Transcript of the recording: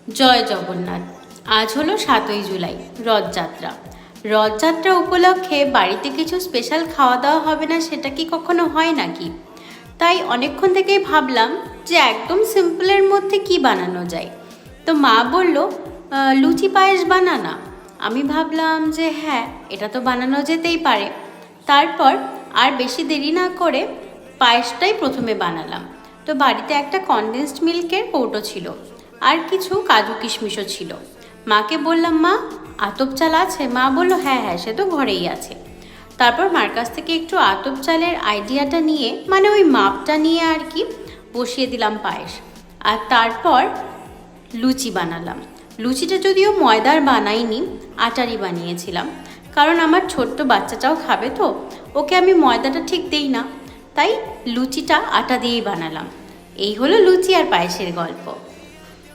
জয় জগন্নাথ। আজ হলো 7ই জুলাই, রথযাত্রা। রথযাত্রা উপলক্ষে বাড়িতে কিছু স্পেশাল খাওয়া দাওয়া হবে না, সেটা কি কখনো হয় নাকি? তাই অনেকক্ষণ থেকেই ভাবলাম যে একদম সিম্পলের মধ্যে কি বানানো যায়। তো মা বলল লুচি পায়েস বানানা। আমি ভাবলাম যে হ্যাঁ, এটা তো বানানো যেতেই পারে। তারপর আর বেশি দেরি না করে পায়েসটাই প্রথমে বানালাম। তো বাড়িতে একটা কনডেন্সড মিল্কের কৌটো ছিল, আর কিছু কাজু কিশমিশও ছিল। মাকে বললাম, মা আতপ চাল আছে? মা বলল হ্যাঁ হ্যাঁ, সে তো ঘরেই আছে। তারপর মার কাছ থেকে একটু আতপ চালের আইডিয়াটা নিয়ে, মানে ওই মাপটা নিয়ে আর কি, বসিয়ে দিলাম পায়েস। আর তারপর লুচি বানালাম। লুচিটা যদিও ময়দার বানাইনি, আটারই বানিয়েছিলাম, কারণ আমার ছোট্ট বাচ্চাটাও খাবে, তো ওকে আমি ময়দাটা ঠিক দেই না, তাই লুচিটা আটা দিয়েই বানালাম। এই হলো লুচি আর পায়েসের গল্প।